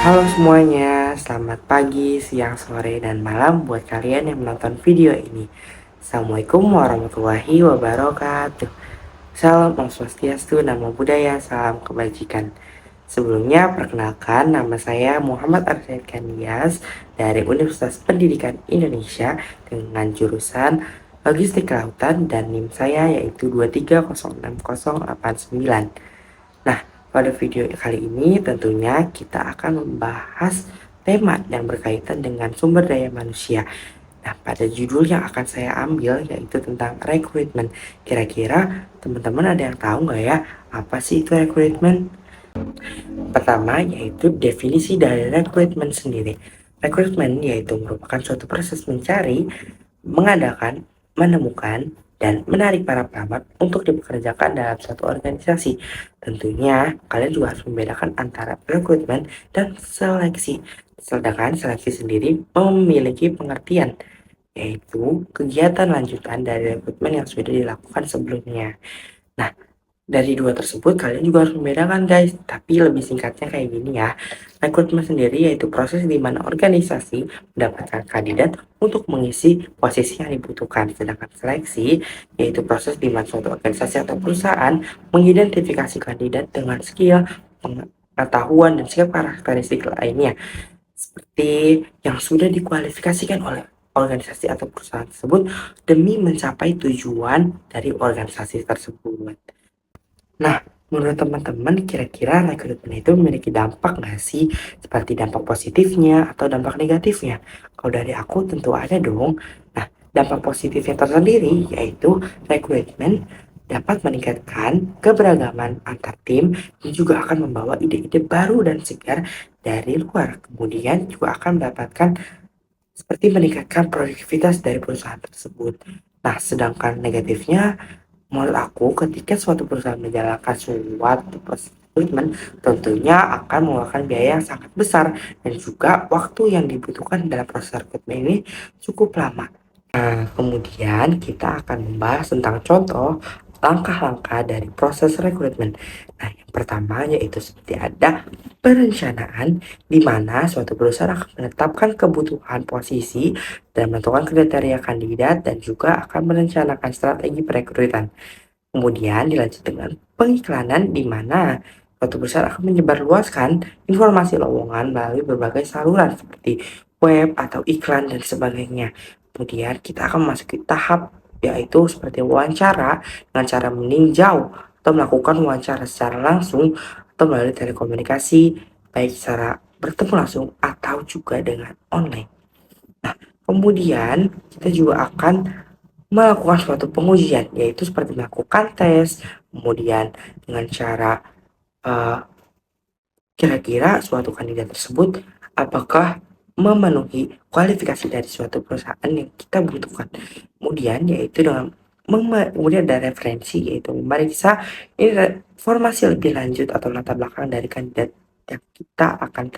Halo semuanya, selamat pagi, siang, sore, dan malam buat kalian yang menonton video ini. Assalamualaikum warahmatullahi wabarakatuh. Salam Om Swastiastu, Namo Buddhaya, salam kebajikan. Sebelumnya, perkenalkan nama saya Muhammad Arsyad Kandias dari Universitas Pendidikan Indonesia dengan jurusan Logistik Kelautan dan NIM saya yaitu 2306089. Nah, pada video kali ini tentunya kita akan membahas tema yang berkaitan dengan sumber daya manusia. Nah, pada judul yang akan saya ambil yaitu tentang rekrutmen. Kira-kira teman-teman ada yang tahu nggak ya apa sih itu rekrutmen? Pertama yaitu definisi dari rekrutmen sendiri. Rekrutmen yaitu merupakan suatu proses mencari, mengadakan, menemukan, dan menarik para pelamar untuk dipekerjakan dalam suatu organisasi. Tentunya, kalian juga harus membedakan antara rekrutmen dan seleksi. Sedangkan seleksi sendiri memiliki pengertian, yaitu kegiatan lanjutan dari rekrutmen yang sudah dilakukan sebelumnya. Nah, dari dua tersebut kalian juga harus membedakan guys, tapi lebih singkatnya kayak gini ya. Rekrutmen sendiri yaitu proses di mana organisasi mendapatkan kandidat untuk mengisi posisi yang dibutuhkan. Sedangkan seleksi yaitu proses di mana suatu organisasi atau perusahaan mengidentifikasi kandidat dengan skill, pengetahuan, dan sikap karakteristik lainnya. Seperti yang sudah dikualifikasikan oleh organisasi atau perusahaan tersebut demi mencapai tujuan dari organisasi tersebut. Nah, menurut teman-teman kira-kira rekrutmen itu memiliki dampak nggak sih? Seperti dampak positifnya atau dampak negatifnya? Kalau dari aku tentu ada dong. Nah, dampak positifnya tersendiri yaitu rekrutmen dapat meningkatkan keberagaman antar tim dan juga akan membawa ide-ide baru dan segar dari luar. Kemudian juga akan mendapatkan seperti meningkatkan produktivitas dari perusahaan tersebut. Nah, sedangkan negatifnya menurut aku, ketika suatu perusahaan menjalankan suatu proses rekrutmen, tentunya akan mengeluarkan biaya yang sangat besar dan juga waktu yang dibutuhkan dalam proses rekrutmen ini cukup lama. Nah, kemudian kita akan membahas tentang contoh langkah-langkah dari proses rekrutmen. Nah, yang pertama yaitu seperti ada perencanaan di mana suatu perusahaan akan menetapkan kebutuhan posisi dan menentukan kriteria kandidat dan juga akan merencanakan strategi perekrutan. Kemudian dilanjut dengan pengiklanan di mana suatu perusahaan akan menyebarluaskan informasi lowongan melalui berbagai saluran seperti web atau iklan dan sebagainya. Kemudian kita akan memasuki tahap yaitu seperti wawancara dengan cara meninjau atau melakukan wawancara secara langsung atau melalui telekomunikasi baik secara bertemu langsung atau juga dengan online. Nah, kemudian kita juga akan melakukan suatu pengujian, yaitu seperti melakukan tes, kemudian dengan cara eh, kira-kira suatu kandidat tersebut apakah memenuhi kualifikasi dari suatu perusahaan yang kita butuhkan. Kemudian yaitu dengan kemudian ada referensi yaitu memeriksa informasi lebih lanjut atau latar belakang dari kandidat yang kita akan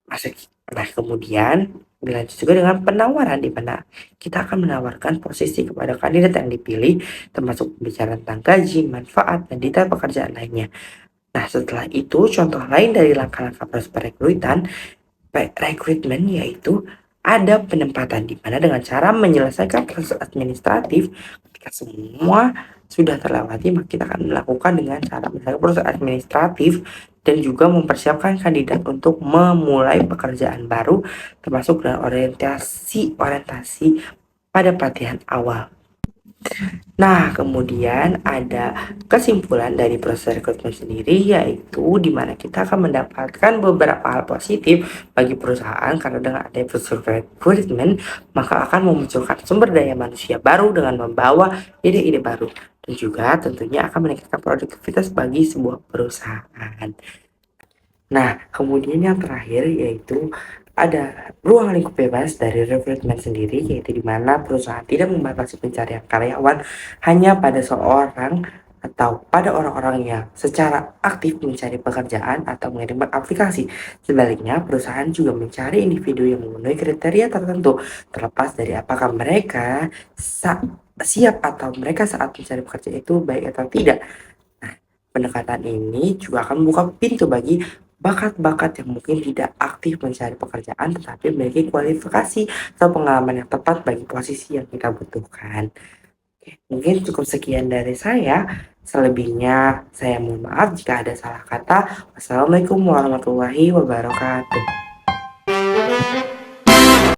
masuk. Nah, kemudian dilanjut juga dengan penawaran di mana kita akan menawarkan posisi kepada kandidat yang dipilih termasuk bicara tentang gaji, manfaat, dan detail pekerjaan lainnya. Nah, setelah itu contoh lain dari langkah-langkah proses rekrutmen yaitu ada penempatan di mana dengan cara menyelesaikan proses administratif ketika semua sudah terlewati maka kita akan melakukan dengan cara menyelesaikan proses administratif dan juga mempersiapkan kandidat untuk memulai pekerjaan baru termasuk dengan orientasi pada pelatihan awal. Nah, kemudian ada kesimpulan dari proses rekrutmen sendiri yaitu di mana kita akan mendapatkan beberapa hal positif bagi perusahaan karena dengan adanya proses rekrutmen maka akan memunculkan sumber daya manusia baru dengan membawa ide-ide baru dan juga tentunya akan meningkatkan produktivitas bagi sebuah perusahaan. Nah, kemudian yang terakhir yaitu ada ruang lingkup bebas dari rekrutmen sendiri, yaitu di mana perusahaan tidak membatasi pencarian karyawan hanya pada seorang atau pada orang-orang yang secara aktif mencari pekerjaan atau mengirimkan aplikasi. Sebaliknya, perusahaan juga mencari individu yang memenuhi kriteria tertentu, terlepas dari apakah mereka siap atau mereka saat mencari pekerjaan itu baik atau tidak. Pendekatan ini juga akan membuka pintu bagi bakat-bakat yang mungkin tidak aktif mencari pekerjaan tetapi memiliki kualifikasi atau pengalaman yang tepat bagi posisi yang kita butuhkan. Oke, mungkin cukup sekian dari saya. Selebihnya saya mohon maaf jika ada salah kata. Wassalamualaikum warahmatullahi wabarakatuh.